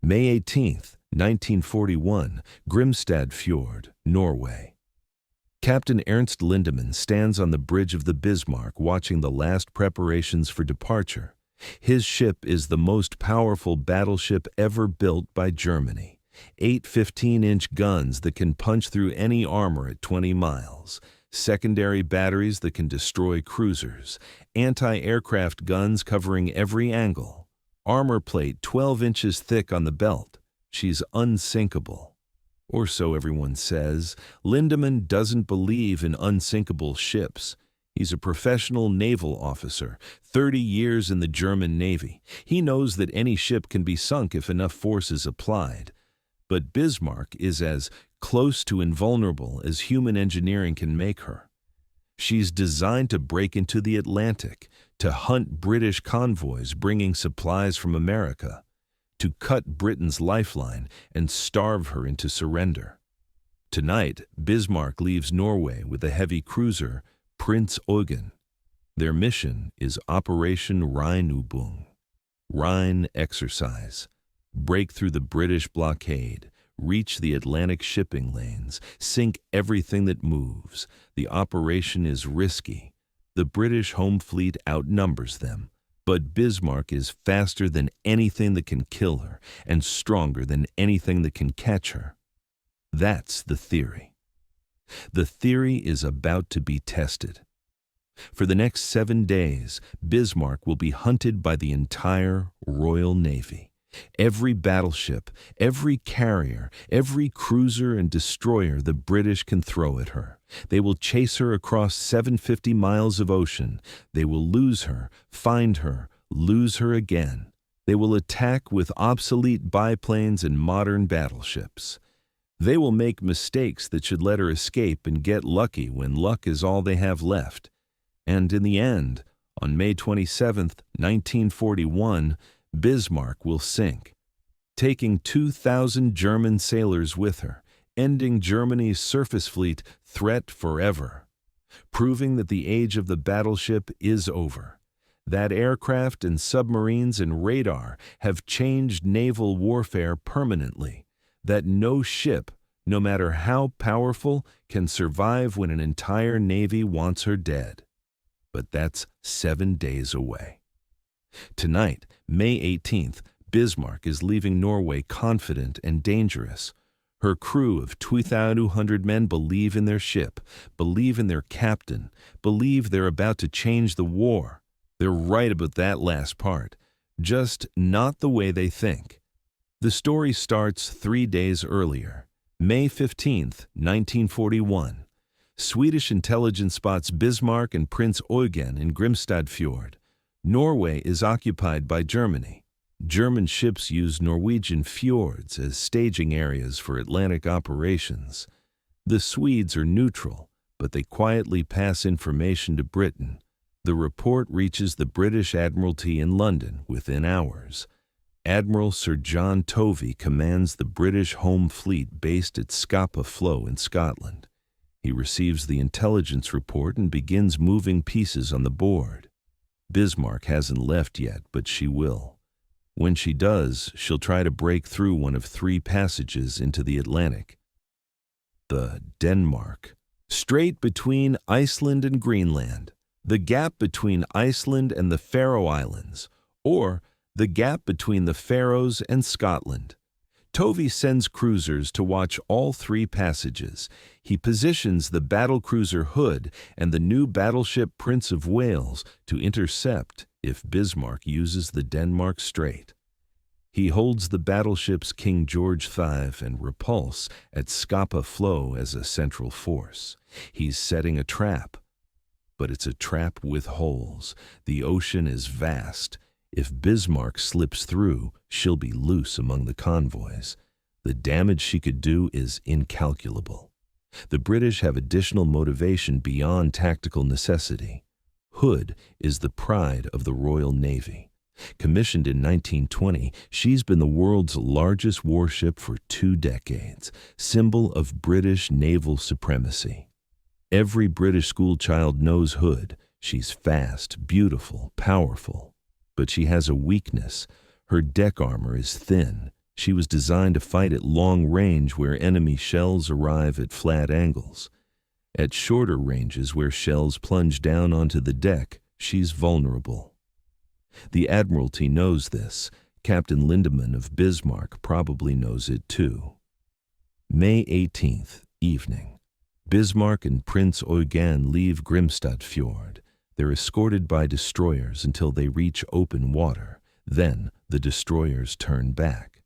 May 18, 1941, Grimstad Fjord, Norway. Captain Ernst Lindemann stands on the bridge of the Bismarck watching the last preparations for departure. His ship is the most powerful battleship ever built by Germany. 8 15-inch guns that can punch through any armor at 20 miles. Secondary batteries that can destroy cruisers. Anti-aircraft guns covering every angle. Armor plate 12 inches thick on the belt. She's unsinkable. Or so everyone says. Lindemann doesn't believe in unsinkable ships. He's a professional naval officer, 30 years in the German Navy. He knows that any ship can be sunk if enough force is applied. But Bismarck is as close to invulnerable as human engineering can make her. She's designed to break into the Atlantic, to hunt British convoys bringing supplies from America, to cut Britain's lifeline and starve her into surrender. Tonight, Bismarck leaves Norway with a heavy cruiser, Prince Eugen. Their mission is Operation Rheinübung, Rhine exercise. Break through the British blockade, reach the Atlantic shipping lanes, sink everything that moves. The operation is risky. The British home fleet outnumbers them, but Bismarck is faster than anything that can kill her and stronger than anything that can catch her. That's the theory. The theory is about to be tested. For the next 7 days, Bismarck will be hunted by the entire Royal Navy. Every battleship, every carrier, every cruiser and destroyer the British can throw at her. They will chase her across 750 miles of ocean. They will lose her, find her, lose her again. They will attack with obsolete biplanes and modern battleships. They will make mistakes that should let her escape and get lucky when luck is all they have left. And in the end, on May 27, 1941, Bismarck will sink, taking 2,000 German sailors with her, ending Germany's surface fleet threat forever, proving that the age of the battleship is over, that aircraft and submarines and radar have changed naval warfare permanently, that no ship, no matter how powerful, can survive when an entire navy wants her dead. But that's 7 days away. Tonight, May 18th, Bismarck is leaving Norway confident and dangerous. Her crew of 2,200 men believe in their ship, believe in their captain, believe they're about to change the war. They're right about that last part, just not the way they think. The story starts 3 days earlier, May 15th, 1941. Swedish intelligence spots Bismarck and Prince Eugen in Grimstad Fjord. Norway is occupied by Germany. German ships use Norwegian fjords as staging areas for Atlantic operations. The Swedes are neutral, but they quietly pass information to Britain. The report reaches the British Admiralty in London within hours. Admiral Sir John Tovey commands the British Home Fleet based at Scapa Flow in Scotland. He receives the intelligence report and begins moving pieces on the board. Bismarck hasn't left yet, but she will. When she does, she'll try to break through one of 3 passages into the Atlantic. The Denmark. Strait between Iceland and Greenland. The gap between Iceland and the Faroe Islands. Or the gap between the Faroes and Scotland. Tovey sends cruisers to watch all 3 passages. He positions the battlecruiser Hood and the new battleship Prince of Wales to intercept if Bismarck uses the Denmark Strait. He holds the battleships King George V and Repulse at Scapa Flow as a central force. He's setting a trap, but it's a trap with holes. The ocean is vast. If Bismarck slips through, she'll be loose among the convoys. The damage she could do is incalculable. The British have additional motivation beyond tactical necessity. Hood is the pride of the Royal Navy. Commissioned in 1920, she's been the world's largest warship for 2 decades, symbol of British naval supremacy. Every British schoolchild knows Hood. She's fast, beautiful, powerful. But she has a weakness. Her deck armor is thin. She was designed to fight at long range where enemy shells arrive at flat angles. At shorter ranges where shells plunge down onto the deck, she's vulnerable. The Admiralty knows this. Captain Lindemann of Bismarck probably knows it too. May 18th, evening. Bismarck and Prince Eugen leave Grimstad Fjord. They're escorted by destroyers until they reach open water. Then the destroyers turn back.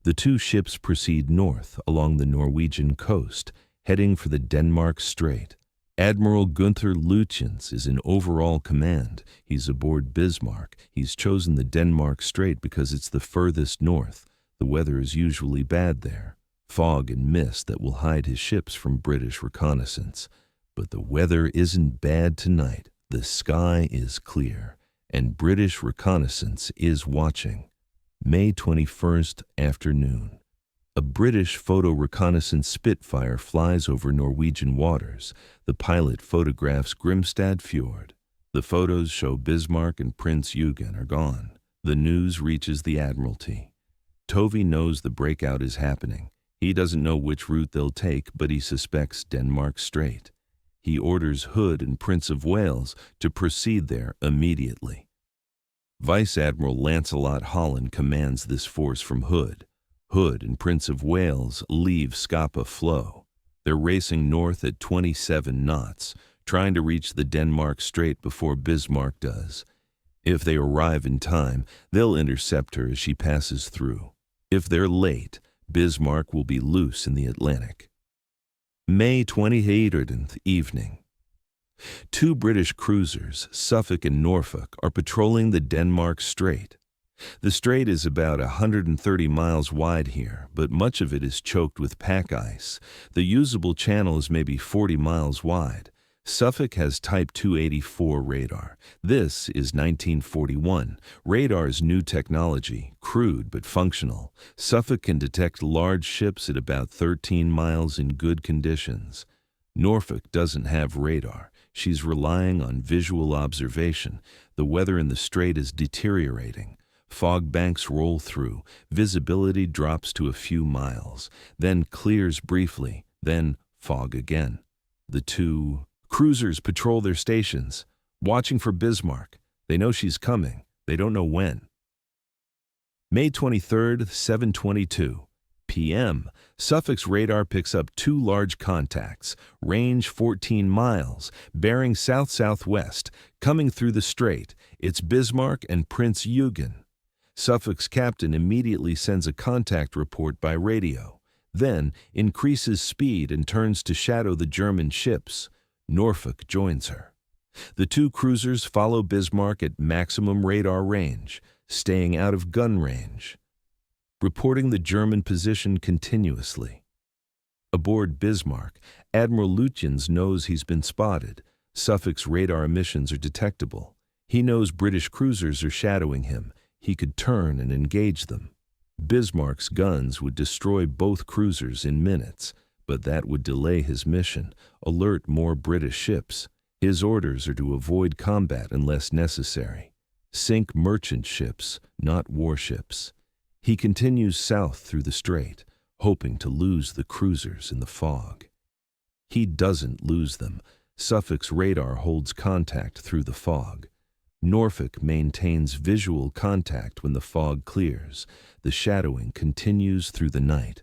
The two ships proceed north along the Norwegian coast, heading for the Denmark Strait. Admiral Gunther Lütjens is in overall command. He's aboard Bismarck. He's chosen the Denmark Strait because it's the furthest north. The weather is usually bad there. Fog and mist that will hide his ships from British reconnaissance. But the weather isn't bad tonight. The sky is clear, and British reconnaissance is watching. May 21st, afternoon. A British photo reconnaissance Spitfire flies over Norwegian waters. The pilot photographs Grimstad Fjord. The photos show Bismarck and Prince Eugen are gone. The news reaches the Admiralty. Tovey knows the breakout is happening. He doesn't know which route they'll take, but he suspects Denmark Strait. He orders Hood and Prince of Wales to proceed there immediately. Vice Admiral Lancelot Holland commands this force from Hood. Hood and Prince of Wales leave Scapa Flow. They're racing north at 27 knots, trying to reach the Denmark Strait before Bismarck does. If they arrive in time, they'll intercept her as she passes through. If they're late, Bismarck will be loose in the Atlantic. May 28th, evening. Two British cruisers, Suffolk and Norfolk, are patrolling the Denmark Strait. The strait is about 130 miles wide here, but much of it is choked with pack ice. The usable channel is maybe 40 miles wide. Suffolk has Type 284 radar. This is 1941. Radar is new technology, crude but functional. Suffolk can detect large ships at about 13 miles in good conditions. Norfolk doesn't have radar. She's relying on visual observation. The weather in the strait is deteriorating. Fog banks roll through. Visibility drops to a few miles, then clears briefly, then fog again. The two cruisers patrol their stations, watching for Bismarck. They know she's coming. They don't know when. May 23rd, 7:22 p.m. Suffolk's radar picks up two large contacts, range 14 miles, bearing south-southwest, coming through the strait. It's Bismarck and Prince Eugen. Suffolk's captain immediately sends a contact report by radio, then increases speed and turns to shadow the German ships. Norfolk joins her. The two cruisers follow Bismarck at maximum radar range, staying out of gun range, reporting the German position continuously. Aboard Bismarck, Admiral Lütjens knows he's been spotted. Suffolk's radar emissions are detectable. He knows British cruisers are shadowing him. He could turn and engage them. Bismarck's guns would destroy both cruisers in minutes, but that would delay his mission, alert more British ships. His orders are to avoid combat unless necessary. Sink merchant ships, not warships. He continues south through the strait, hoping to lose the cruisers in the fog. He doesn't lose them. Suffolk's radar holds contact through the fog. Norfolk maintains visual contact when the fog clears. The shadowing continues through the night.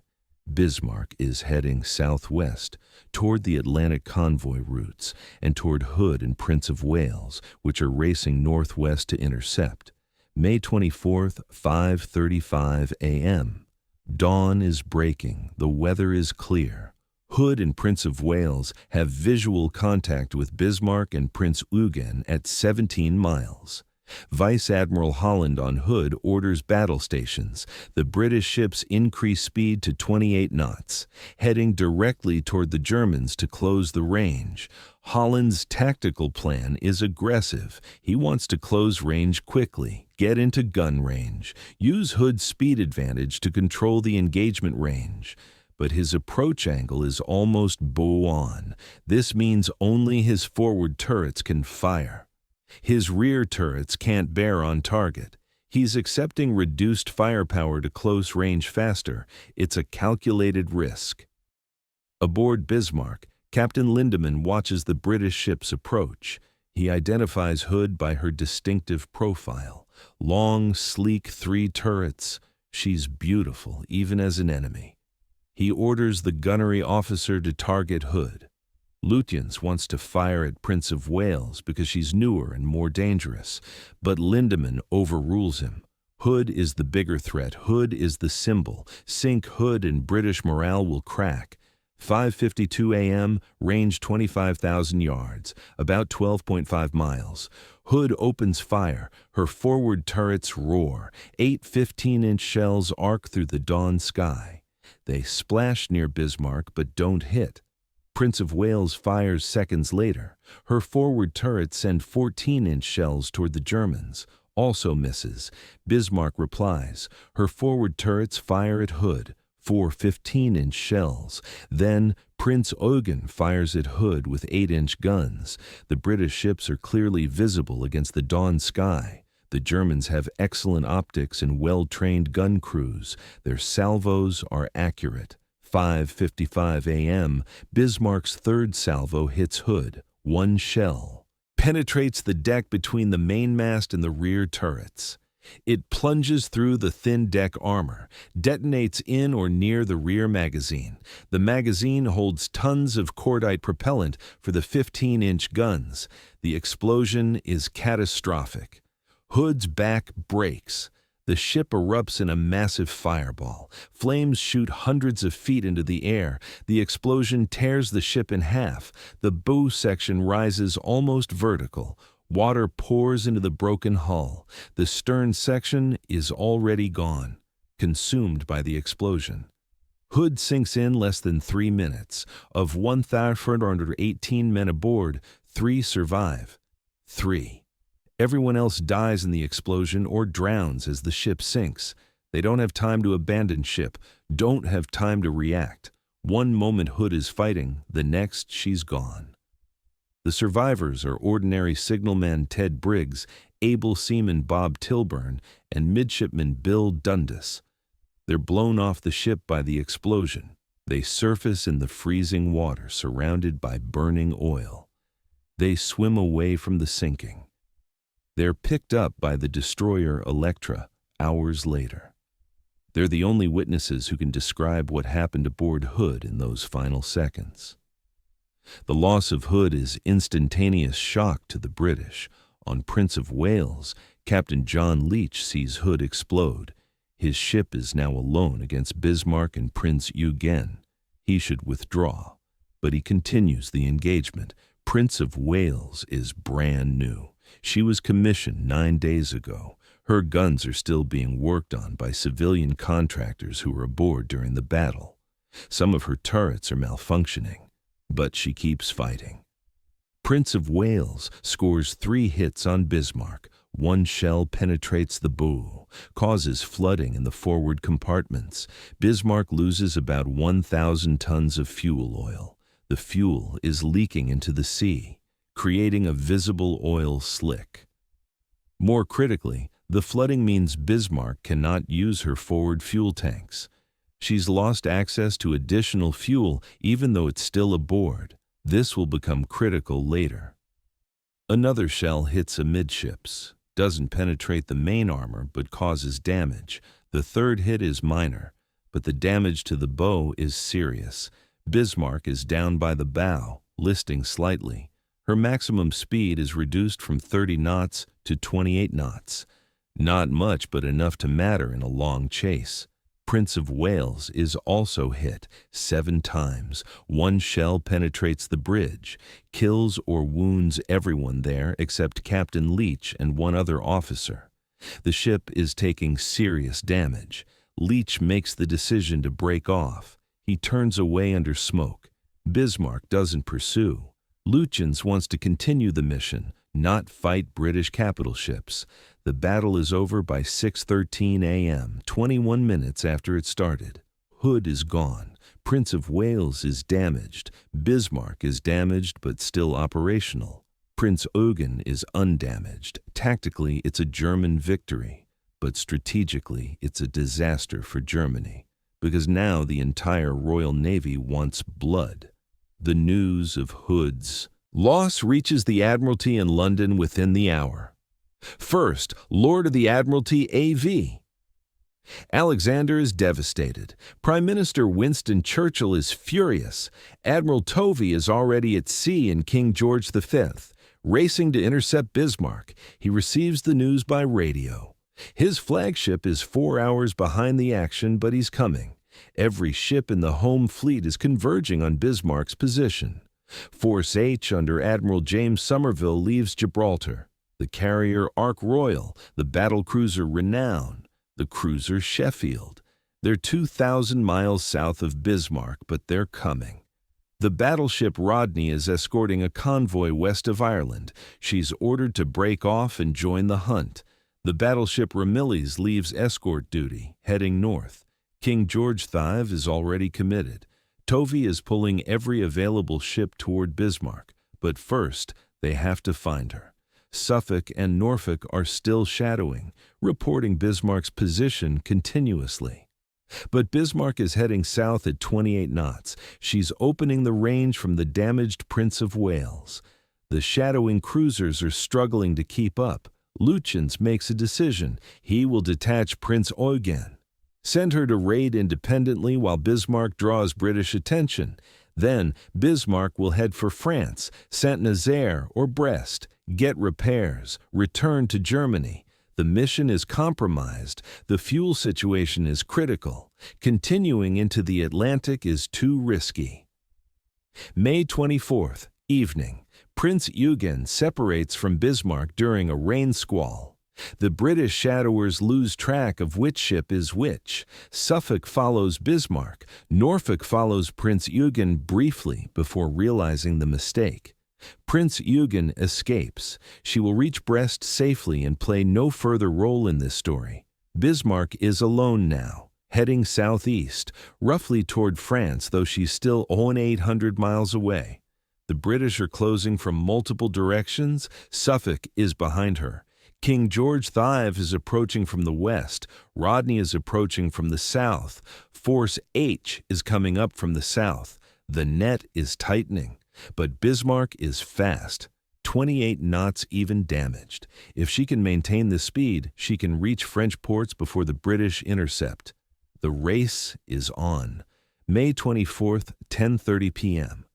Bismarck is heading southwest, toward the Atlantic convoy routes, and toward Hood and Prince of Wales, which are racing northwest to intercept. May 24th, 5:35 a.m. Dawn is breaking. The weather is clear. Hood and Prince of Wales have visual contact with Bismarck and Prince Eugen at 17 miles. Vice Admiral Holland on Hood orders battle stations. The British ships increase speed to 28 knots, heading directly toward the Germans to close the range. Holland's tactical plan is aggressive. He wants to close range quickly, get into gun range, use Hood's speed advantage to control the engagement range. But his approach angle is almost bow-on. This means only his forward turrets can fire. His rear turrets can't bear on target. He's accepting reduced firepower to close range faster. It's a calculated risk. Aboard Bismarck, Captain Lindemann watches the British ships approach. He identifies Hood by her distinctive profile. Long, sleek 3 turrets. She's beautiful, even as an enemy. He orders the gunnery officer to target Hood. Lutyens wants to fire at Prince of Wales because she's newer and more dangerous, but Lindemann overrules him. Hood is the bigger threat. Hood is the symbol. Sink Hood and British morale will crack. 5:52 a.m., range 25,000 yards, about 12.5 miles. Hood opens fire. Her forward turrets roar. 8 15-inch shells arc through the dawn sky. They splash near Bismarck but don't hit. Prince of Wales fires seconds later. Her forward turrets send 14-inch shells toward the Germans. Also misses. Bismarck replies. Her forward turrets fire at Hood. 4 15-inch shells. Then Prince Eugen fires at Hood with 8-inch guns. The British ships are clearly visible against the dawn sky. The Germans have excellent optics and well-trained gun crews. Their salvos are accurate. 5:55 a.m., Bismarck's third salvo hits Hood. 1 shell penetrates the deck between the mainmast and the rear turrets. It plunges through the thin deck armor, detonates in or near the rear magazine. The magazine holds tons of cordite propellant for the 15-inch guns. The explosion is catastrophic. Hood's back breaks. The ship erupts in a massive fireball. Flames shoot hundreds of feet into the air. The explosion tears the ship in half. The bow section rises almost vertical. Water pours into the broken hull. The stern section is already gone, consumed by the explosion. Hood sinks in less than 3 minutes. Of 1,418 men aboard, 3 survive. 3. Everyone else dies in the explosion or drowns as the ship sinks. They don't have time to abandon ship, don't have time to react. One moment Hood is fighting, the next she's gone. The survivors are ordinary signalman Ted Briggs, able seaman Bob Tilburn, and midshipman Bill Dundas. They're blown off the ship by the explosion. They surface in the freezing water, surrounded by burning oil. They swim away from the sinking. They're picked up by the destroyer Electra hours later. They're the only witnesses who can describe what happened aboard Hood in those final seconds. The loss of Hood is instantaneous shock to the British. On Prince of Wales, Captain John Leach sees Hood explode. His ship is now alone against Bismarck and Prince Eugen. He should withdraw, but he continues the engagement. Prince of Wales is brand new. She was commissioned 9 days ago. Her guns are still being worked on by civilian contractors who were aboard during the battle. Some of her turrets are malfunctioning, but she keeps fighting. Prince of Wales scores 3 hits on Bismarck. 1 shell penetrates the bow, causes flooding in the forward compartments. Bismarck loses about 1,000 tons of fuel oil. The fuel is leaking into the sea, creating a visible oil slick. More critically, the flooding means Bismarck cannot use her forward fuel tanks. She's lost access to additional fuel even though it's still aboard. This will become critical later. Another shell hits amidships, doesn't penetrate the main armor but causes damage. The third hit is minor, but the damage to the bow is serious. Bismarck is down by the bow, listing slightly. Her maximum speed is reduced from 30 knots to 28 knots. Not much, but enough to matter in a long chase. Prince of Wales is also hit 7 times. 1 shell penetrates the bridge, kills or wounds everyone there except Captain Leach and 1 other officer. The ship is taking serious damage. Leach makes the decision to break off. He turns away under smoke. Bismarck doesn't pursue. Lutyens wants to continue the mission, not fight British capital ships. The battle is over by 6:13 a.m., 21 minutes after it started. Hood is gone. Prince of Wales is damaged. Bismarck is damaged but still operational. Prince Eugen is undamaged. Tactically, it's a German victory. But strategically, it's a disaster for Germany, because now the entire Royal Navy wants blood. The news of Hood's loss reaches the Admiralty in London within the hour. First, Lord of the Admiralty A.V. Alexander is devastated. Prime Minister Winston Churchill is furious. Admiral Tovey is already at sea in King George V, racing to intercept Bismarck. He receives the news by radio. His flagship is 4 hours behind the action, but he's coming. Every ship in the home fleet is converging on Bismarck's position. Force H under Admiral James Somerville leaves Gibraltar. The carrier Ark Royal, the battlecruiser Renown, the cruiser Sheffield. They're 2,000 miles south of Bismarck, but they're coming. The battleship Rodney is escorting a convoy west of Ireland. She's ordered to break off and join the hunt. The battleship Ramillies leaves escort duty, heading north. King George V is already committed. Tovey is pulling every available ship toward Bismarck, but first they have to find her. Suffolk and Norfolk are still shadowing, reporting Bismarck's position continuously. But Bismarck is heading south at 28 knots. She's opening the range from the damaged Prince of Wales. The shadowing cruisers are struggling to keep up. Lütjens makes a decision. He will detach Prince Eugen, send her to raid independently while Bismarck draws British attention. Then Bismarck will head for France, Saint-Nazaire or Brest, get repairs, return to Germany. The mission is compromised. The fuel situation is critical. Continuing into the Atlantic is too risky. May 24th, evening. Prince Eugen separates from Bismarck during a rain squall. The British shadowers lose track of which ship is which. Suffolk follows Bismarck. Norfolk follows Prince Eugen briefly before realizing the mistake. Prince Eugen escapes. She will reach Brest safely and play no further role in this story. Bismarck is alone now, heading southeast, roughly toward France, though she's still 800 miles away. The British are closing from multiple directions. Suffolk is behind her. King George V is approaching from the west. Rodney is approaching from the south. Force H is coming up from the south. The net is tightening, but Bismarck is fast. 28 knots even damaged. If she can maintain this speed, she can reach French ports before the British intercept. The race is on. May 24th, 10:30 p.m.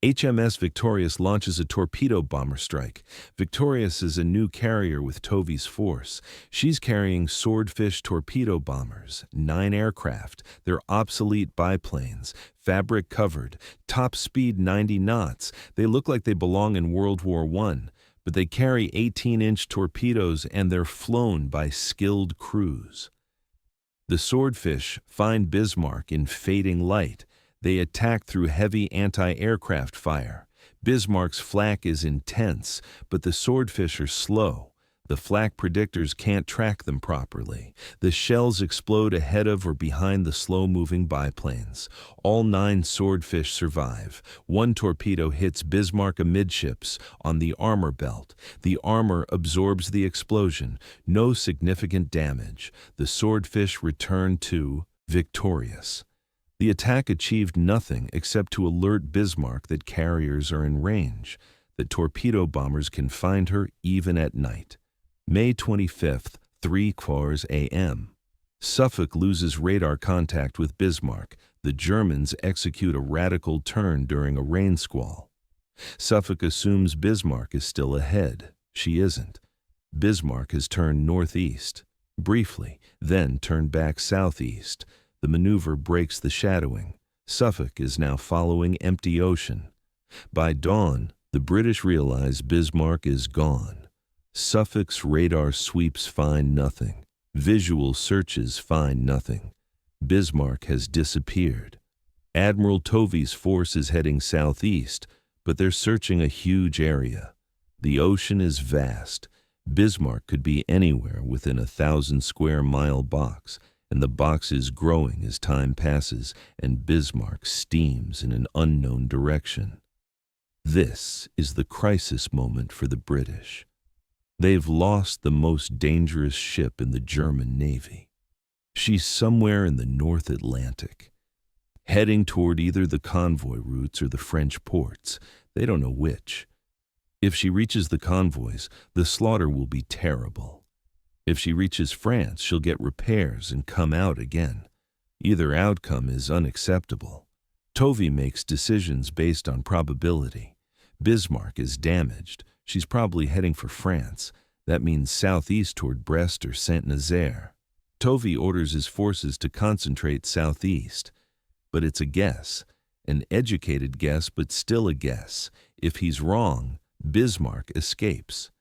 HMS Victorious launches a torpedo bomber strike. Victorious is a new carrier with Tovey's force. She's carrying Swordfish torpedo bombers, 9 aircraft. They're obsolete biplanes, fabric covered, top speed 90 knots. They look like they belong in World War I, but they carry 18-inch torpedoes and they're flown by skilled crews. The Swordfish find Bismarck in fading light. They attack through heavy anti-aircraft fire. Bismarck's flak is intense, but the Swordfish are slow. The flak predictors can't track them properly. The shells explode ahead of or behind the slow-moving biplanes. All 9 Swordfish survive. 1 torpedo hits Bismarck amidships on the armor belt. The armor absorbs the explosion. No significant damage. The Swordfish return to victorious. The attack achieved nothing except to alert Bismarck that carriers are in range, that torpedo bombers can find her even at night. May 25th, 3:15 a.m. Suffolk loses radar contact with Bismarck. The Germans execute a radical turn during a rain squall. Suffolk assumes Bismarck is still ahead. She isn't. Bismarck has turned northeast, briefly, then turned back southeast. The maneuver breaks the shadowing. Suffolk is now following empty ocean. By dawn, the British realize Bismarck is gone. Suffolk's radar sweeps find nothing. Visual searches find nothing. Bismarck has disappeared. Admiral Tovey's force is heading southeast, but they're searching a huge area. The ocean is vast. Bismarck could be anywhere within a 1,000-square-mile box, and the box is growing as time passes, and Bismarck steams in an unknown direction. This is the crisis moment for the British. They've lost the most dangerous ship in the German Navy. She's somewhere in the North Atlantic, heading toward either the convoy routes or the French ports. They don't know which. If she reaches the convoys, the slaughter will be terrible. If she reaches France, she'll get repairs and come out again. Either outcome is unacceptable. Tovey makes decisions based on probability. Bismarck is damaged. She's probably heading for France. That means southeast toward Brest or Saint-Nazaire. Tovey orders his forces to concentrate southeast. But it's a guess. An educated guess, but still a guess. If he's wrong, Bismarck escapes.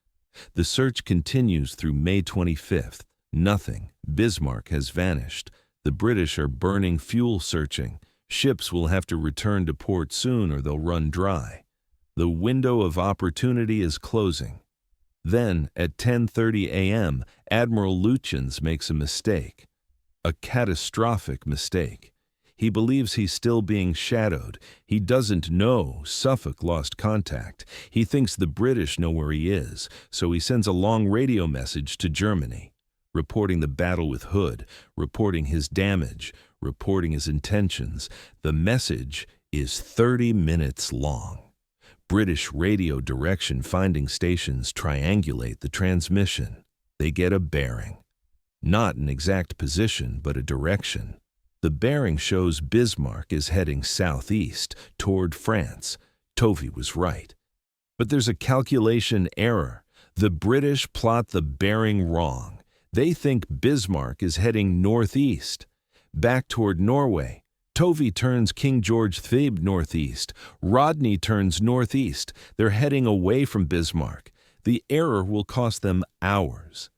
The search continues through May 25th. Nothing. Bismarck has vanished. The British are burning fuel searching. Ships will have to return to port soon or they'll run dry. The window of opportunity is closing. Then, at 10:30 a.m., Admiral Lutyens makes a mistake. A catastrophic mistake. He believes he's still being shadowed. He doesn't know Suffolk lost contact. He thinks the British know where he is, so he sends a long radio message to Germany, reporting the battle with Hood, reporting his damage, reporting his intentions. The message is 30 minutes long. British radio direction finding stations triangulate the transmission. They get a bearing. Not an exact position, but a direction. The bearing shows Bismarck is heading southeast toward France. Tovey was right. But there's a calculation error. The British plot the bearing wrong. They think Bismarck is heading northeast, back toward Norway. Tovey turns King George III northeast. Rodney turns northeast. They're heading away from Bismarck. The error will cost them hours.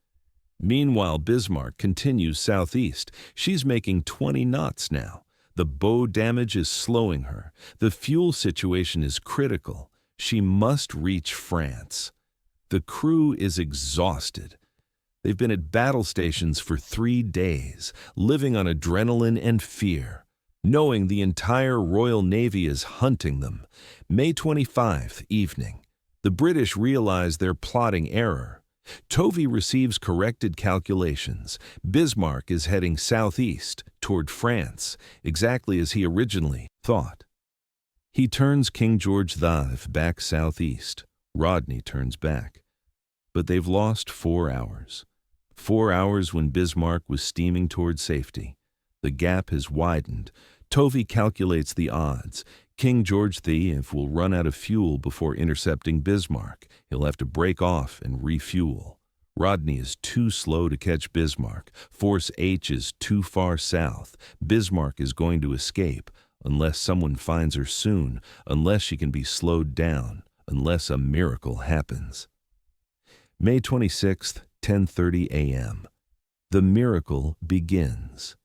Meanwhile, Bismarck continues southeast. She's making 20 knots now. The bow damage is slowing her. The fuel situation is critical. She must reach France. The crew is exhausted. They've been at battle stations for 3 days, living on adrenaline and fear, knowing the entire Royal Navy is hunting them. May 25th evening. The British realize their plotting error. Tovey receives corrected calculations. Bismarck is heading southeast toward France, exactly as he originally thought. He turns King George V back southeast. Rodney turns back. But they've lost 4 hours. 4 hours when Bismarck was steaming toward safety. The gap has widened. Tovey calculates the odds. King George V will run out of fuel before intercepting Bismarck. He'll have to break off and refuel. Rodney is too slow to catch Bismarck. Force H is too far south. Bismarck is going to escape, unless someone finds her soon, unless she can be slowed down, unless a miracle happens. May 26th, 10:30 a.m. The miracle begins.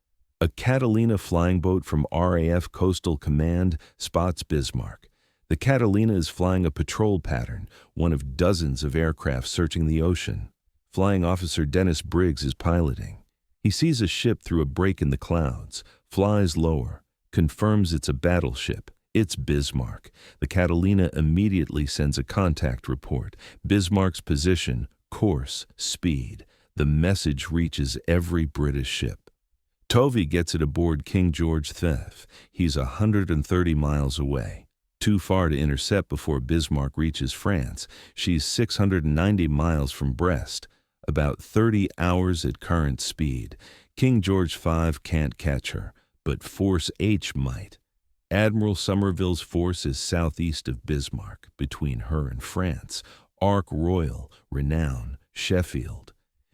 A Catalina flying boat from RAF Coastal Command spots Bismarck. The Catalina is flying a patrol pattern, one of dozens of aircraft searching the ocean. Flying Officer Dennis Briggs is piloting. He sees a ship through a break in the clouds, flies lower, confirms it's a battleship. It's Bismarck. The Catalina immediately sends a contact report. Bismarck's position, course, speed. The message reaches every British ship. Tovey gets it aboard King George V. He's 130 miles away. Too far to intercept before Bismarck reaches France. She's 690 miles from Brest. About 30 hours at current speed. King George V can't catch her, but Force H might. Admiral Somerville's force is southeast of Bismarck, between her and France. Ark Royal, Renown, Sheffield.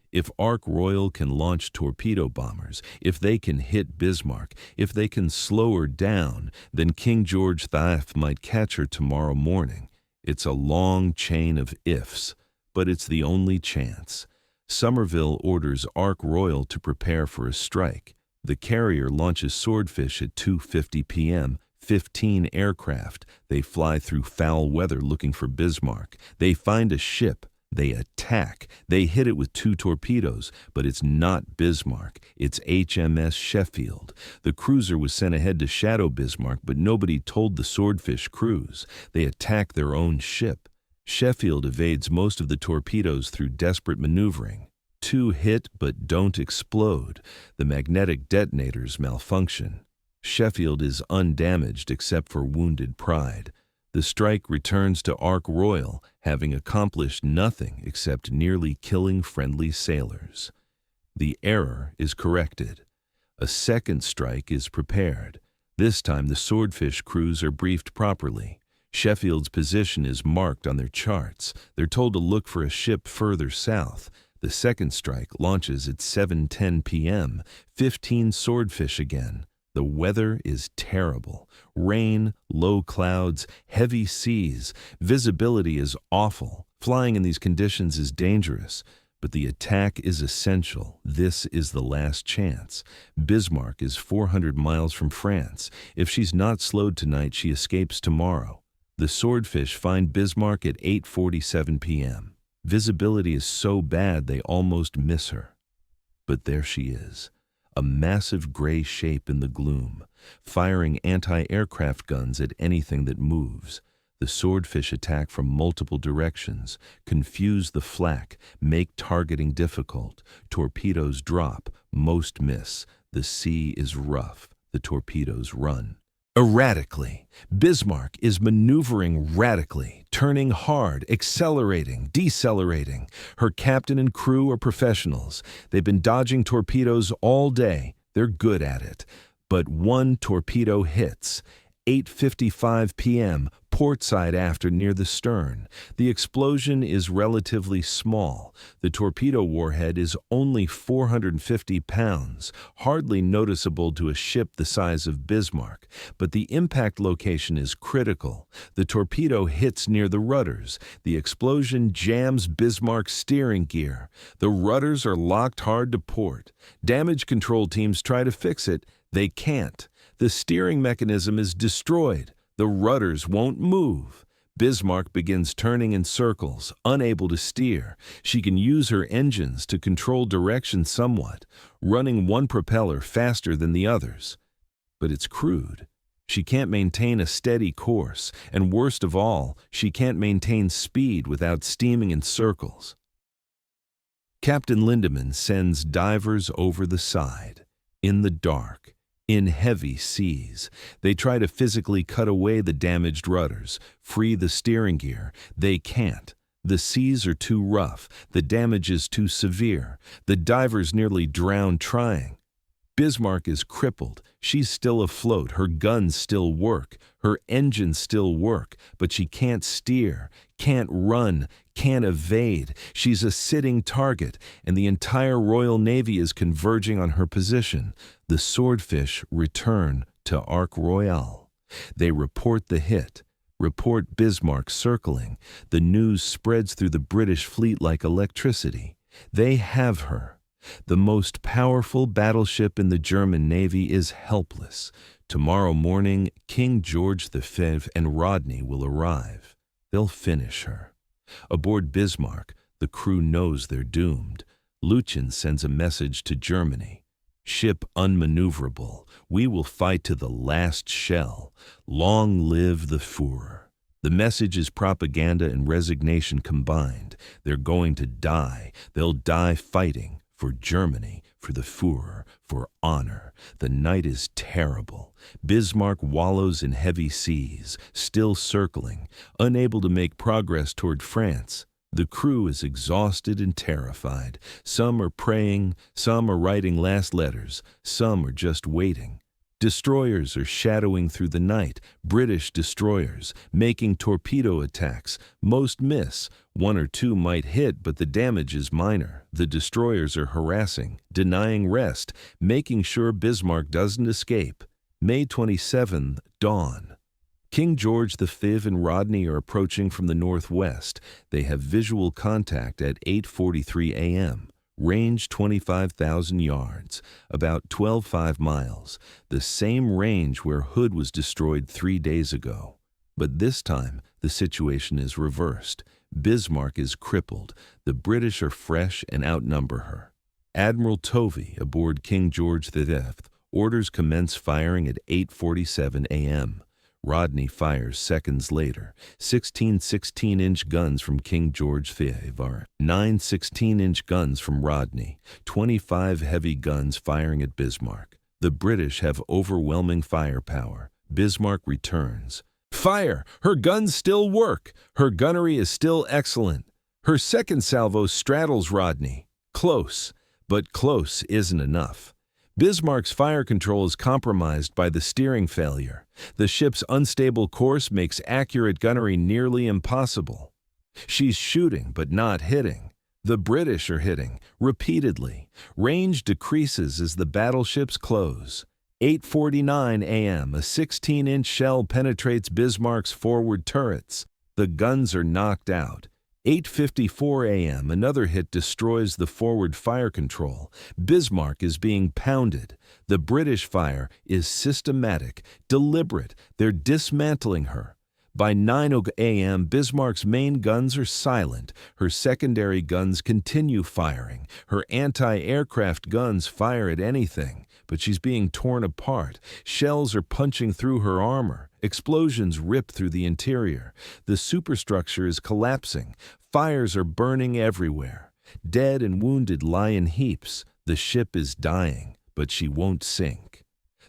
If Ark Royal can launch torpedo bombers, if they can hit Bismarck, if they can slow her down, then King George V might catch her tomorrow morning. It's a long chain of ifs, but it's the only chance. Somerville orders Ark Royal to prepare for a strike. The carrier launches Swordfish at 2:50 p.m., 15 aircraft. They fly through foul weather looking for Bismarck. They find a ship. They attack. They hit it with 2 torpedoes, but it's not Bismarck. It's HMS Sheffield. The cruiser was sent ahead to shadow Bismarck, but nobody told the Swordfish crews. They attack their own ship. Sheffield evades most of the torpedoes through desperate maneuvering. 2 hit but don't explode. The magnetic detonators malfunction. Sheffield is undamaged except for wounded pride. The strike returns to Ark Royal, having accomplished nothing except nearly killing friendly sailors. The error is corrected. A second strike is prepared. This time the Swordfish crews are briefed properly. Sheffield's position is marked on their charts. They're told to look for a ship further south. The second strike launches at 7:10 p.m. 15 Swordfish again. The weather is terrible. Rain, low clouds, heavy seas. Visibility is awful. Flying in these conditions is dangerous. But the attack is essential. This is the last chance. Bismarck is 400 miles from France. If she's not slowed tonight, she escapes tomorrow. The Swordfish find Bismarck at 8:47 p.m. Visibility is so bad they almost miss her. But there she is, a massive gray shape in the gloom, firing anti-aircraft guns at anything that moves. The Swordfish attack from multiple directions, confuse the flak, make targeting difficult. Torpedoes drop, most miss. The sea is rough. The torpedoes run. Erratically. Bismarck is maneuvering radically, turning hard, accelerating, decelerating. Her captain and crew are professionals. They've been dodging torpedoes all day. They're good at it. But one torpedo hits. 8:55 p.m., portside after near the stern. The explosion is relatively small. The torpedo warhead is only 450 pounds, hardly noticeable to a ship the size of Bismarck. But the impact location is critical. The torpedo hits near the rudders. The explosion jams Bismarck's steering gear. The rudders are locked hard to port. Damage control teams try to fix it. They can't. The steering mechanism is destroyed. The rudders won't move. Bismarck begins turning in circles, unable to steer. She can use her engines to control direction somewhat, running one propeller faster than the others. But it's crude. She can't maintain a steady course, and worst of all, she can't maintain speed without steaming in circles. Captain Lindemann sends divers over the side, in the dark. In heavy seas, they try to physically cut away the damaged rudders, free the steering gear. They can't. The seas are too rough. The damage is too severe. The divers nearly drown trying. Bismarck is crippled. She's still afloat. Her guns still work. Her engines still work. But she can't steer, can't run, can't evade. She's a sitting target, and the entire Royal Navy is converging on her position. The Swordfish return to Ark Royal. They report the hit, report Bismarck circling. The news spreads through the British fleet like electricity. They have her. The most powerful battleship in the German Navy is helpless. Tomorrow morning, King George V and Rodney will arrive. They'll finish her. Aboard Bismarck, the crew knows they're doomed. Lucian sends a message to Germany. Ship unmaneuverable. We will fight to the last shell. Long live the Führer. The message is propaganda and resignation combined. They're going to die. They'll die fighting. For Germany, for the Führer, for honor. The night is terrible. Bismarck wallows in heavy seas, still circling, unable to make progress toward France. The crew is exhausted and terrified. Some are praying, some are writing last letters, some are just waiting. Destroyers are shadowing through the night, British destroyers, making torpedo attacks. Most miss. 1 or 2 might hit, but the damage is minor. The destroyers are harassing, denying rest, making sure Bismarck doesn't escape. May 27th, dawn. King George V and Rodney are approaching from the northwest. They have visual contact at 8:43 a.m. Range 25,000 yards, about 12.5 miles, the same range where Hood was destroyed 3 days ago. But this time, the situation is reversed. Bismarck is crippled. The British are fresh and outnumber her. Admiral Tovey, aboard King George V, orders commence firing at 8:47 a.m. Rodney fires seconds later. 16 16-inch guns from King George V, 9 16-inch guns from Rodney, 25 heavy guns firing at Bismarck. The British have overwhelming firepower. Bismarck returns. Fire! Her guns still work! Her gunnery is still excellent. Her second salvo straddles Rodney. Close, but close isn't enough. Bismarck's fire control is compromised by the steering failure. The ship's unstable course makes accurate gunnery nearly impossible. She's shooting but not hitting. The British are hitting, repeatedly. Range decreases as the battleships close. 8:49 a.m., a 16-inch shell penetrates Bismarck's forward turrets. The guns are knocked out. 8:54 a.m., another hit destroys the forward fire control. Bismarck is being pounded. The British fire is systematic, deliberate. They're dismantling her. By 9 a.m., Bismarck's main guns are silent. Her secondary guns continue firing. Her anti-aircraft guns fire at anything, but she's being torn apart. Shells are punching through her armor. Explosions rip through the interior. The superstructure is collapsing. Fires are burning everywhere. Dead and wounded lie in heaps. The ship is dying, but she won't sink.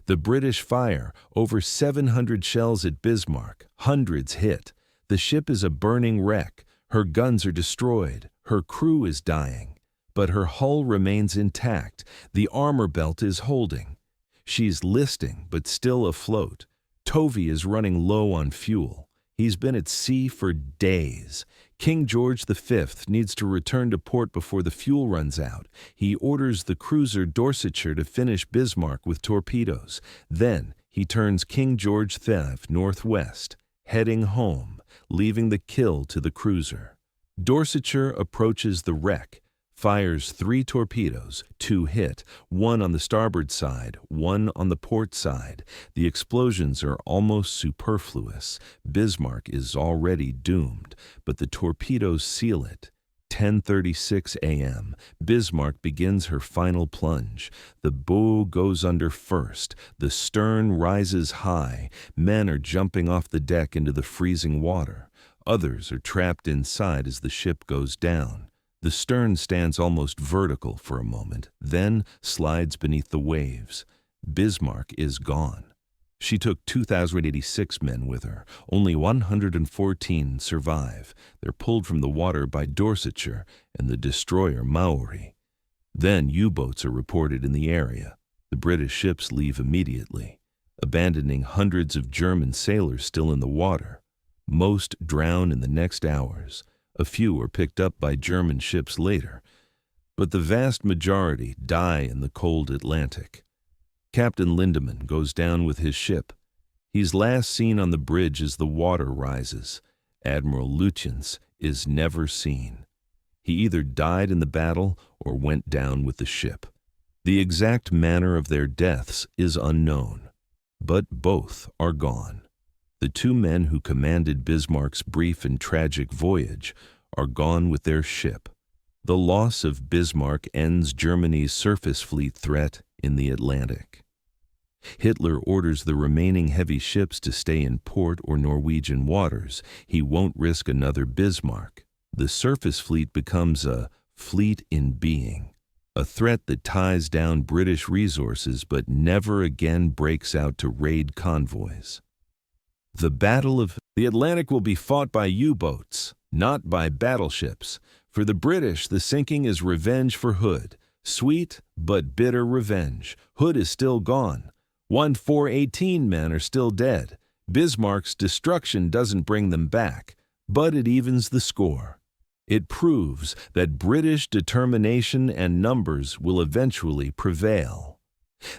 The British fire over 700 shells at Bismarck. Hundreds hit. The ship is a burning wreck. Her guns are destroyed. Her crew is dying. But her hull remains intact. The armor belt is holding. She's listing, but still afloat. Tovey is running low on fuel. He's been at sea for days. King George V needs to return to port before the fuel runs out. He orders the cruiser Dorsetshire to finish Bismarck with torpedoes. Then he turns King George V northwest, heading home, leaving the kill to the cruiser. Dorsetshire approaches the wreck, fires 3 torpedoes, 2 hit, 1 on the starboard side, 1 on the port side. The explosions are almost superfluous. Bismarck is already doomed, but the torpedoes seal it. 10:36 a.m. Bismarck begins her final plunge. The bow goes under first. The stern rises high. Men are jumping off the deck into the freezing water. Others are trapped inside as the ship goes down. The stern stands almost vertical for a moment, then slides beneath the waves. Bismarck is gone. She took 2,086 men with her. Only 114 survive. They're pulled from the water by Dorsetshire and the destroyer Maori. Then U-boats are reported in the area. The British ships leave immediately, abandoning hundreds of German sailors still in the water. Most drown in the next hours. A few were picked up by German ships later, but the vast majority die in the cold Atlantic. Captain Lindemann goes down with his ship. He's last seen on the bridge as the water rises. Admiral Lutyens is never seen. He either died in the battle or went down with the ship. The exact manner of their deaths is unknown, but both are gone. The 2 men who commanded Bismarck's brief and tragic voyage are gone with their ship. The loss of Bismarck ends Germany's surface fleet threat in the Atlantic. Hitler orders the remaining heavy ships to stay in port or Norwegian waters. He won't risk another Bismarck. The surface fleet becomes a fleet in being, a threat that ties down British resources but never again breaks out to raid convoys. The Battle of the Atlantic will be fought by U-boats, not by battleships. For the British, the sinking is revenge for Hood. Sweet but bitter revenge. Hood is still gone. 418 men are still dead. Bismarck's destruction doesn't bring them back, but it evens the score. It proves that British determination and numbers will eventually prevail.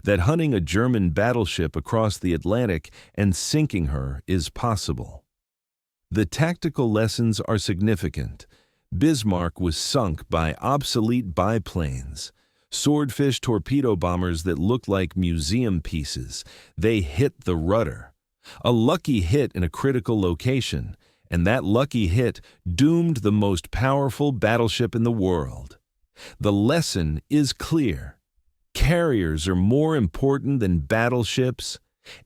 That hunting a German battleship across the Atlantic and sinking her is possible. The tactical lessons are significant. Bismarck was sunk by obsolete biplanes, Swordfish torpedo bombers that looked like museum pieces. They hit the rudder. A lucky hit in a critical location, and that lucky hit doomed the most powerful battleship in the world. The lesson is clear. Carriers are more important than battleships.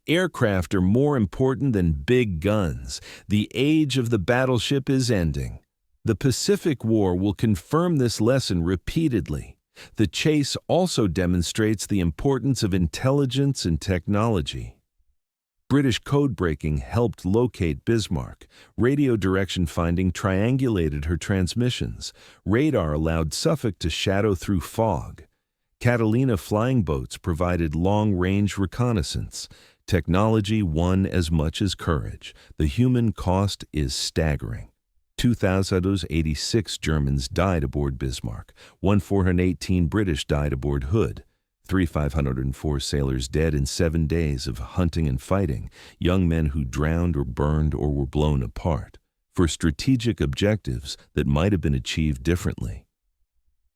Aircraft are more important than big guns. The age of the battleship is ending. The Pacific War will confirm this lesson repeatedly. The chase also demonstrates the importance of intelligence and technology. British code-breaking helped locate Bismarck. Radio direction finding triangulated her transmissions. Radar allowed Suffolk to shadow through fog. Catalina flying boats provided long-range reconnaissance. Technology won as much as courage. The human cost is staggering. 2,086 Germans died aboard Bismarck. 1,418 British died aboard Hood. 3,504 sailors dead in 7 days of hunting and fighting, young men who drowned or burned or were blown apart, for strategic objectives that might have been achieved differently,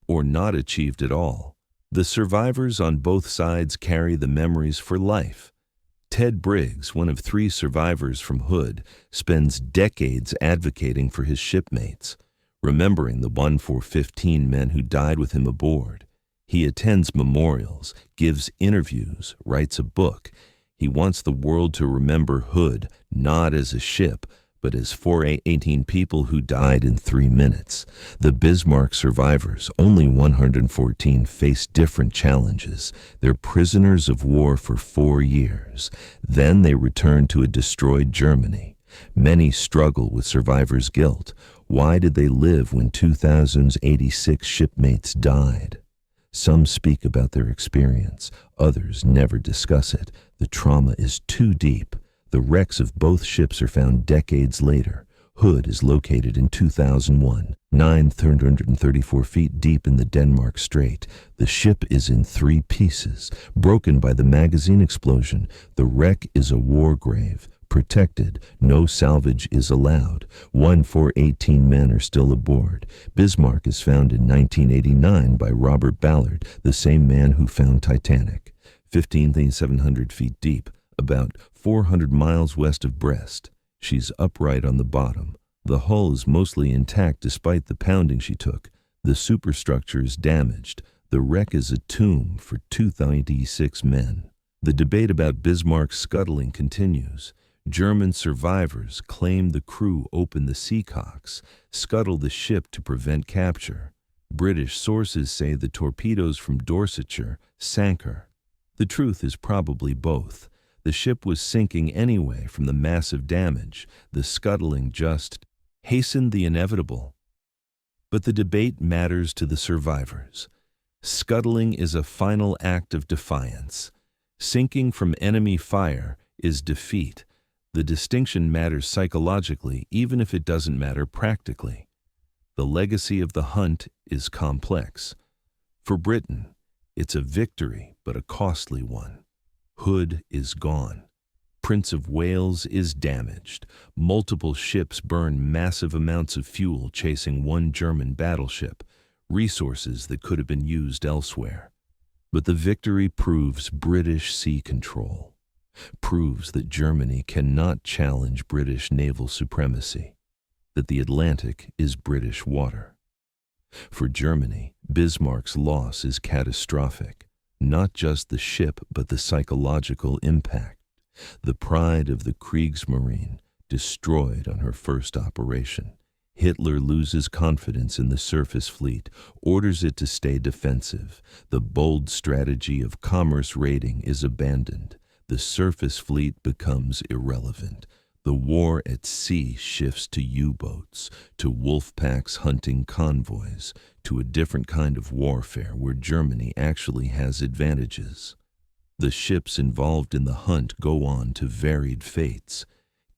or not achieved at all. The survivors on both sides carry the memories for life. Ted Briggs, one of 3 survivors from Hood, spends decades advocating for his shipmates, remembering the 1,415 men who died with him aboard. He attends memorials, gives interviews, writes a book. He wants the world to remember Hood not as a ship, but as 418 people who died in 3 minutes. The Bismarck survivors, only 114, faced different challenges. They're prisoners of war for 4 years. Then they return to a destroyed Germany. Many struggle with survivors' guilt. Why did they live when 2,086 shipmates died? Some speak about their experience, others never discuss it. The trauma is too deep. The wrecks of both ships are found decades later. Hood is located in 2001, 934 feet deep in the Denmark Strait. The ship is in 3 pieces, broken by the magazine explosion. The wreck is a war grave. Protected, no salvage is allowed. 1,418 men are still aboard. Bismarck is found in 1989 by Robert Ballard, the same man who found Titanic. 15,700 feet deep, about 400 miles west of Brest. She's upright on the bottom. The hull is mostly intact despite the pounding she took. The superstructure is damaged. The wreck is a tomb for 296 men. The debate about Bismarck's scuttling continues. German survivors claim the crew opened the seacocks, scuttled the ship to prevent capture. British sources say the torpedoes from Dorsetshire sank her. The truth is probably both. The ship was sinking anyway from the massive damage. The scuttling just hastened the inevitable. But the debate matters to the survivors. Scuttling is a final act of defiance. Sinking from enemy fire is defeat. The distinction matters psychologically, even if it doesn't matter practically. The legacy of the hunt is complex. For Britain, it's a victory, but a costly one. Hood is gone. Prince of Wales is damaged. Multiple ships burn massive amounts of fuel chasing one German battleship, resources that could have been used elsewhere. But the victory proves British sea control. Proves that Germany cannot challenge British naval supremacy, that the Atlantic is British water. For Germany, Bismarck's loss is catastrophic, not just the ship but the psychological impact. The pride of the Kriegsmarine destroyed on her first operation. Hitler loses confidence in the surface fleet, orders it to stay defensive. The bold strategy of commerce raiding is abandoned. The surface fleet becomes irrelevant. The war at sea shifts to U-boats, to wolf packs hunting convoys, to a different kind of warfare where Germany actually has advantages. The ships involved in the hunt go on to varied fates.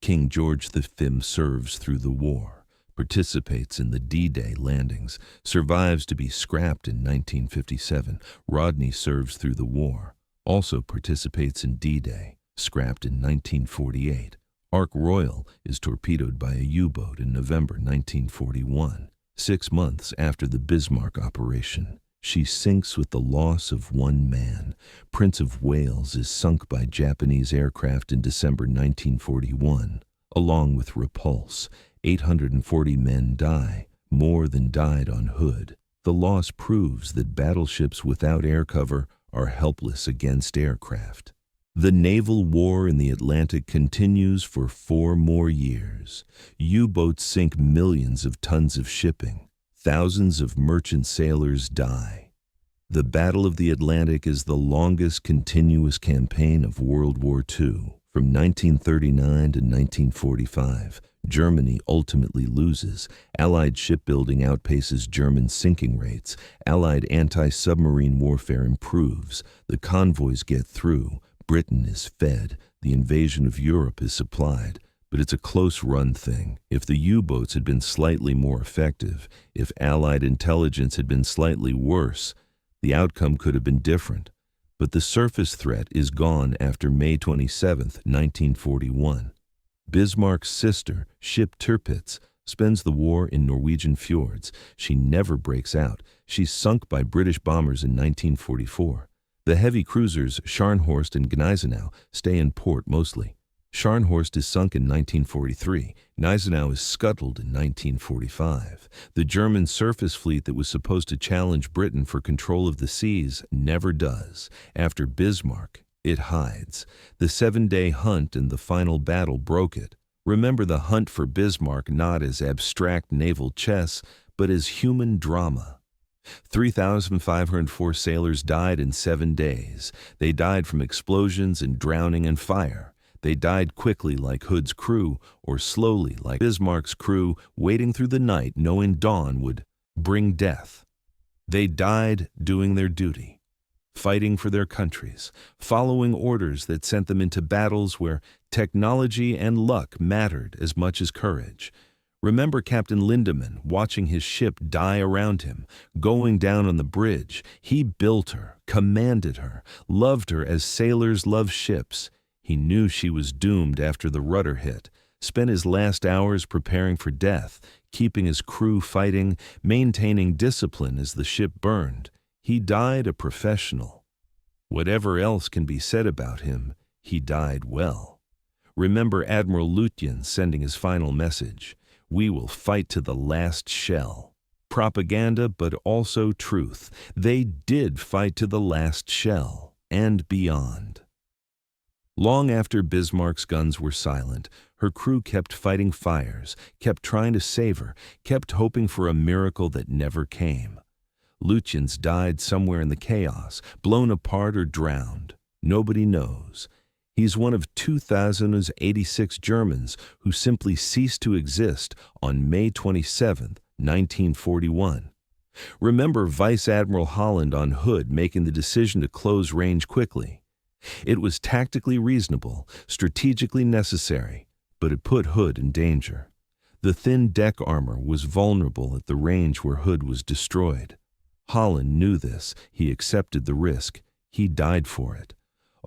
King George V serves through the war, participates in the D-Day landings, survives to be scrapped in 1957. Rodney serves through the war, also participates in D-Day, scrapped in 1948. Ark Royal is torpedoed by a U-boat in November 1941. 6 months after the Bismarck operation, she sinks with the loss of 1 man. Prince of Wales is sunk by Japanese aircraft in December 1941. Along with Repulse, 840 men die, more than died on Hood. The loss proves that battleships without air cover are helpless against aircraft. The naval war in the Atlantic continues for 4 more years. U-boats sink millions of tons of shipping. Thousands of merchant sailors die. The Battle of the Atlantic is the longest continuous campaign of World War II. From 1939 to 1945, Germany ultimately loses. Allied shipbuilding outpaces German sinking rates. Allied anti-submarine warfare improves. The convoys get through. Britain is fed. The invasion of Europe is supplied. But it's a close-run thing. If the U-boats had been slightly more effective, if Allied intelligence had been slightly worse, the outcome could have been different. But the surface threat is gone after May 27, 1941. Bismarck's sister, ship Tirpitz, spends the war in Norwegian fjords. She never breaks out. She's sunk by British bombers in 1944. The heavy cruisers Scharnhorst and Gneisenau stay in port mostly. Scharnhorst is sunk in 1943. Gneisenau is scuttled in 1945. The German surface fleet that was supposed to challenge Britain for control of the seas never does. After Bismarck, it hides. The 7-day hunt and the final battle broke it. Remember the hunt for Bismarck not as abstract naval chess, but as human drama. 3,504 sailors died in 7 days. They died from explosions and drowning and fire. They died quickly like Hood's crew, or slowly like Bismarck's crew, waiting through the night knowing dawn would bring death. They died doing their duty, fighting for their countries, following orders that sent them into battles where technology and luck mattered as much as courage. Remember Captain Lindemann watching his ship die around him, going down on the bridge. He built her, commanded her, loved her as sailors love ships. He knew she was doomed after the rudder hit, spent his last hours preparing for death, keeping his crew fighting, maintaining discipline as the ship burned. He died a professional. Whatever else can be said about him, he died well. Remember Admiral Lutjens sending his final message, "We will fight to the last shell." Propaganda, but also truth. They did fight to the last shell and beyond. Long after Bismarck's guns were silent, her crew kept fighting fires, kept trying to save her, kept hoping for a miracle that never came. Lutjens died somewhere in the chaos, blown apart or drowned. Nobody knows. He's one of 2,086 Germans who simply ceased to exist on May 27, 1941. Remember Vice Admiral Holland on Hood making the decision to close range quickly. It was tactically reasonable, strategically necessary, but it put Hood in danger. The thin deck armor was vulnerable at the range where Hood was destroyed. Holland knew this. He accepted the risk. He died for it,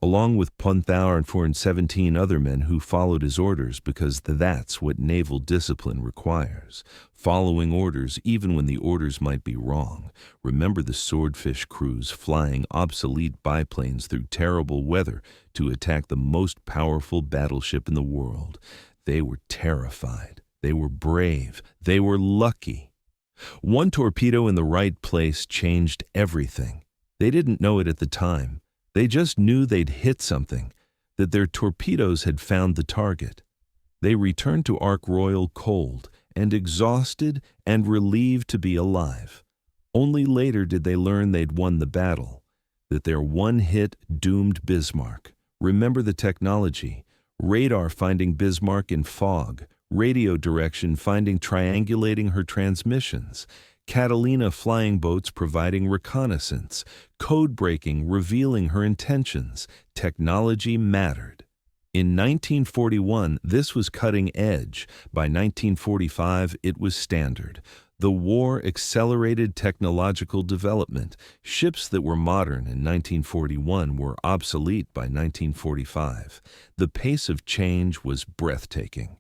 along with Ponthour and 417 other men who followed his orders because that's what naval discipline requires. Following orders even when the orders might be wrong. Remember the Swordfish crews flying obsolete biplanes through terrible weather to attack the most powerful battleship in the world. They were terrified. They were brave. They were lucky. One torpedo in the right place changed everything. They didn't know it at the time. They just knew they'd hit something, that their torpedoes had found the target. They returned to Ark Royal cold and exhausted and relieved to be alive. Only later did they learn they'd won the battle, that their one hit doomed Bismarck. Remember the technology: radar finding Bismarck in fog, radio direction finding triangulating her transmissions, Catalina flying boats providing reconnaissance, code breaking revealing her intentions. Technology mattered. In 1941, this was cutting edge. By 1945, it was standard. The war accelerated technological development. Ships that were modern in 1941 were obsolete by 1945. The pace of change was breathtaking.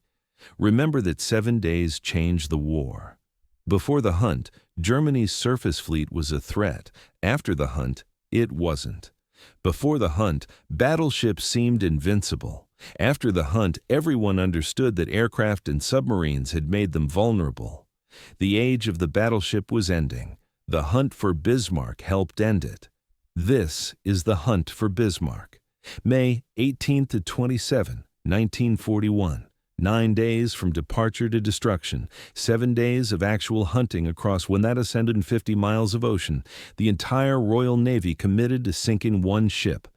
Remember that 7 days changed the war. Before the hunt, Germany's surface fleet was a threat. After the hunt, it wasn't. Before the hunt, battleships seemed invincible. After the hunt, everyone understood that aircraft and submarines had made them vulnerable. The age of the battleship was ending. The hunt for Bismarck helped end it. This is the hunt for Bismarck. May 18 to 27, 1941. 9 days from departure to destruction, 7 days of actual hunting across 150 miles of ocean, the entire Royal Navy committed to sinking one ship.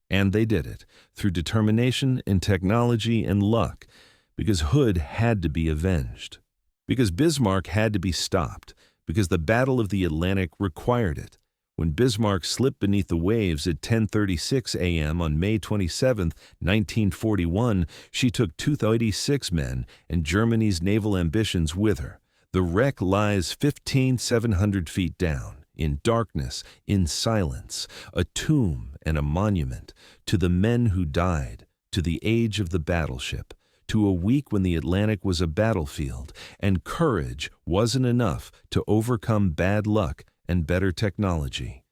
And they did it, through determination and technology and luck, because Hood had to be avenged. Because Bismarck had to be stopped, because the Battle of the Atlantic required it. When Bismarck slipped beneath the waves at 10:36 a.m. on May 27, 1941, she took 286 men and Germany's naval ambitions with her. The wreck lies 15,700 feet down, in darkness, in silence, a tomb and a monument to the men who died, to the age of the battleship, to a week when the Atlantic was a battlefield, and courage wasn't enough to overcome bad luck and better technology.